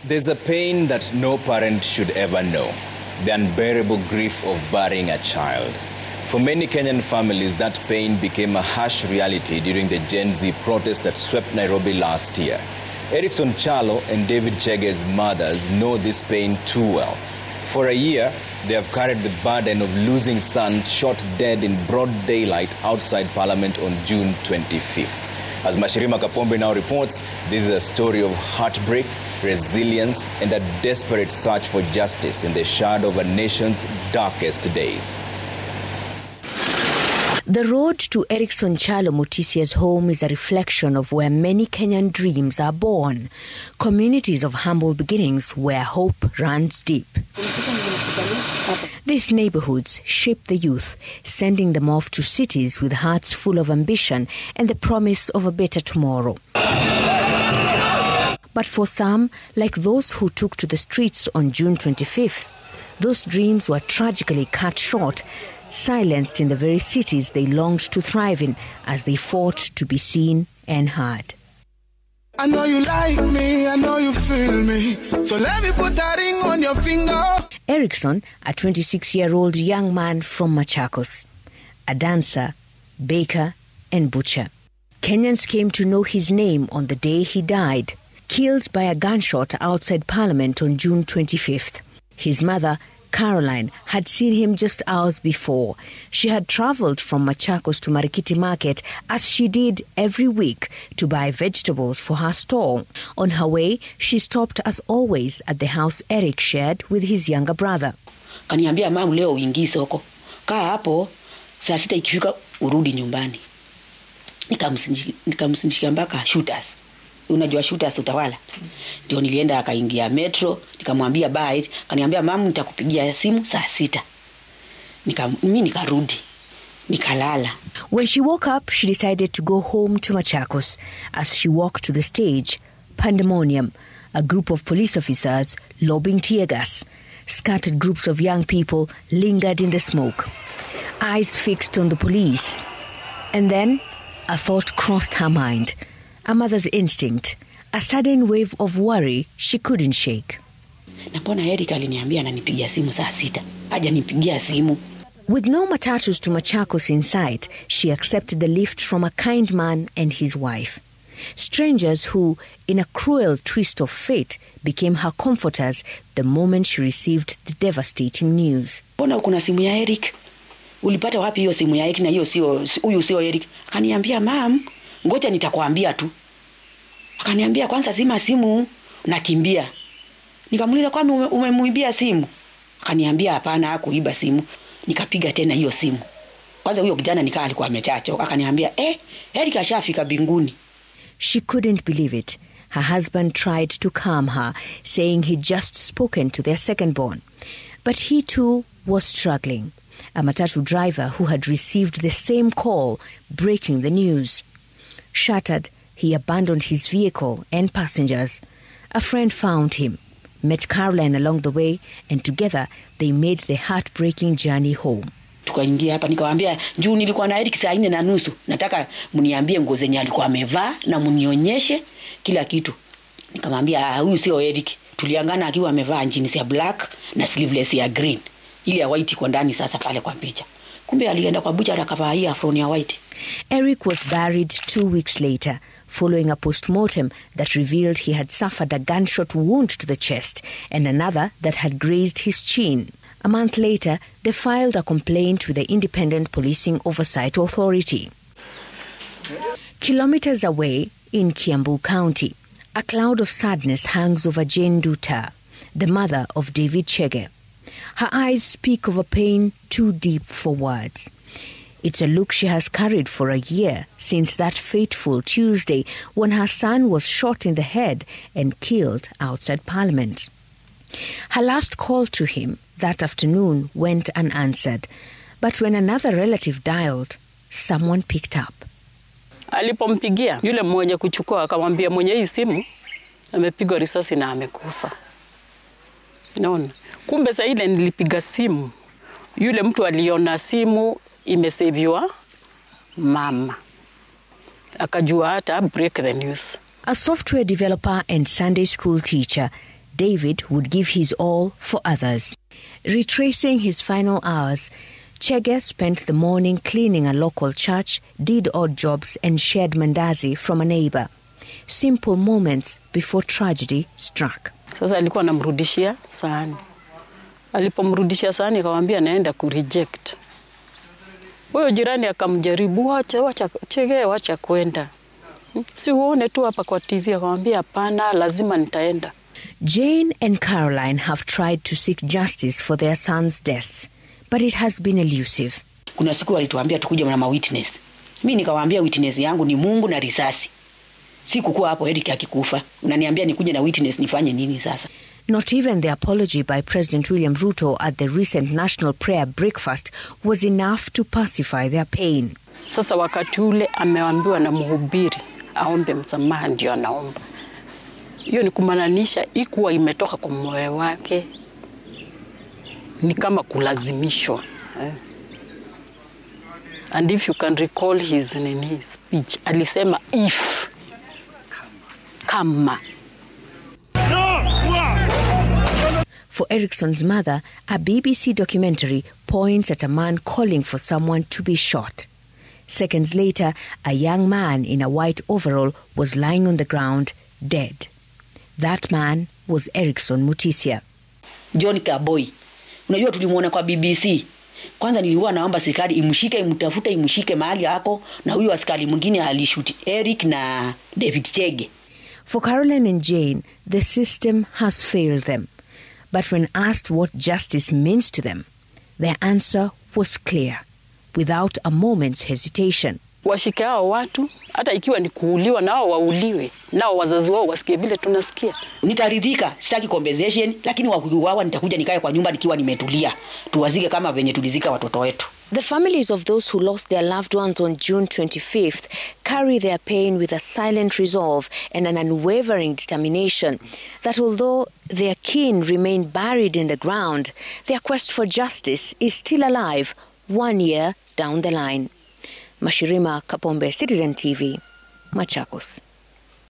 There's a pain that no parent should ever know, the unbearable grief of burying a child. For many Kenyan families, that pain became a harsh reality during the Gen Z protest that swept Nairobi last year. Ericson, Kyalo and David Chege's mothers know this pain too well. For a year, they have carried the burden of losing sons shot dead in broad daylight outside Parliament on June 25th. As Mashirima Kapombe now reports, this is a story of heartbreak, resilience, and a desperate search for justice in the shadow of a nation's darkest days. The road to Ericson Kyalo Mutisia's home is a reflection of where many Kenyan dreams are born. Communities of humble beginnings where hope runs deep. These neighborhoods shape the youth, sending them off to cities with hearts full of ambition and the promise of a better tomorrow. But for some, like those who took to the streets on June 25th, those dreams were tragically cut short, silenced in the very cities they longed to thrive in as they fought to be seen and heard. I know you like me, I know you feel me, so let me put that ring on your finger. Ericson, a 26-year-old young man from Machakos, a dancer, baker and butcher. Kenyans came to know his name on the day he died, killed by a gunshot outside Parliament on June 25th. His mother, Caroline, had seen him just hours before. She had travelled from Machakos to Marikiti Market, as she did every week, to buy vegetables for her stall. On her way, she stopped as always at the house Eric shared with his younger brother. Kaniambia mama leo uingie soko. Kaa hapo, saa 6 ikifika urudi nyumbani. Nikamsindika mpaka shooters. Unajua shooters utawala. Ndio nilienda akaingia metro, nikamwambia bye, kaniambia mama nitakupigia simu saa 6. Mimi nikarudi. Nikalala. When she woke up, she decided to go home to Machakos. As she walked to the stage, pandemonium, a group of police officers lobbing tear gas. Scattered groups of young people lingered in the smoke, eyes fixed on the police. And then a thought crossed her mind. A mother's instinct, a sudden wave of worry she couldn't shake. Napona Eric aliniambia ananipigia simu saa 6. Haja nipigia simu. With no matatus to Machakos in sight, she accepted the lift from a kind man and his wife. Strangers who, in a cruel twist of fate, became her comforters the moment she received the devastating news. Mbona kuna simu ya Eric? Ulipata wapi hiyo simu ya Eric na hiyo huyu sio Eric? Akaniambia mam, ngoja nitakwambia tu. Akaniambia kwanza zima simu nakimbia. Nikamuuliza kwani umemuibia simu? Akaniambia hapana hakuiba simu. Nikapiga tena hiyo simu. Kwanza huyo kijana nikaa alikuwa amechacho. Akaniambia Eric ashafika binguni. She couldn't believe it. Her husband tried to calm her, saying he'd just spoken to their second born. But he too was struggling. A matatu driver who had received the same call, breaking the news. Shattered, he abandoned his vehicle and passengers. A friend found him, met Caroline along the way, and together they made the heartbreaking journey home. Tukaingia hapa nikamwambia juu nilikuwa na Eric saa 4:30. Nataka mniambie nguo zenye alikuwa amevaa na mnionyeshe kila kitu. Nikamwambia huyu sio Eric. Tuliangana akiwa amevaa jeans ya black na sleeveless ya green. Ile ya white iko ndani sasa pale kwa picha. Kumbe alienda kwa butcher akavaa hii afro ya white. Eric was buried 2 weeks later, following a post-mortem that revealed he had suffered a gunshot wound to the chest and another that had grazed his chin. A month later, they filed a complaint with the Independent Policing Oversight Authority. Kilometers away in Kiambu County, a cloud of sadness hangs over Jane Duta, the mother of David Chege. Her eyes speak of a pain too deep for words. It's a look she has carried for a year, since that fateful Tuesday when her son was shot in the head and killed outside Parliament. Her last call to him that afternoon went unanswered, but when another relative dialed, someone picked up. Alipompigia yule mmoja kuchukua akamwambia mwenye hii simu amepigwa risasi na amekufa. Naona. Kumbe saa ile nilipiga simu. Yule mtu aliona simu imesaviwa mama. Akajua hata break the news. A software developer and Sunday school teacher, David would give his all for others. Retracing his final hours, Chege spent the morning cleaning a local church, did odd jobs and shared mandazi from a neighbor. Simple moments before tragedy struck. Sasa alikuwa anamrudishia sahani. Alipomrudishia sahani akamwambia naenda kureject. Huyo jirani akamjaribu, wacha Chege, wacha kwenda. Si uone tu hapa kwa TV, akamwambia hapana, lazima nitaenda. Jane and Caroline have tried to seek justice for their sons' deaths, but it has been elusive. Kuna siku walituambia tukuje na witness. Mimi nikawaambia witness yangu ni Mungu na risasi. Sikukuwa hapo Eric akikufa. Unaniambia nikuje na witness nifanye nini sasa? Not even the apology by President William Ruto at the recent National Prayer Breakfast was enough to pacify their pain. Sasa wakati ule ameambiwa na mhubiri aombe msamaha, ndio anaomba. Hiyo ni kumaanisha ikuwa imetoka kwa moyo wake, ni kama kulazimishwa. And if you can recall his speech, alisema if, kama. For Ericson's mother, a BBC documentary points at a man calling for someone to be shot. Seconds later, a young man in a white overall was lying on the ground, dead. That man was Ericson Mutisia. John Kaboy. Unajua tulimuona kwa BBC. Kwanza nilikuwa naomba serikali imshike, imtafute, imshike mahali yako, na huyo askari mwingine alishuti Eric na David Chege. For Caroline and Jane, the system has failed them. But when asked what justice means to them, their answer was clear, without a moment's hesitation. Washike hao watu, hata ikiwa ni kuuliwa nao wauliwe, nao wazazi wao wasikie vile tunasikia. Nitaridhika, sitaki compensation, lakini wakuuawa nitakuja nikae kwa nyumba nikiwa nimetulia. Tuwazike kama venye tulizika watoto wetu. The families of those who lost their loved ones on June 25th carry their pain with a silent resolve and an unwavering determination that although their kin remain buried in the ground, their quest for justice is still alive 1 year down the line. Mashirima Kapombe, Citizen TV, Machakos.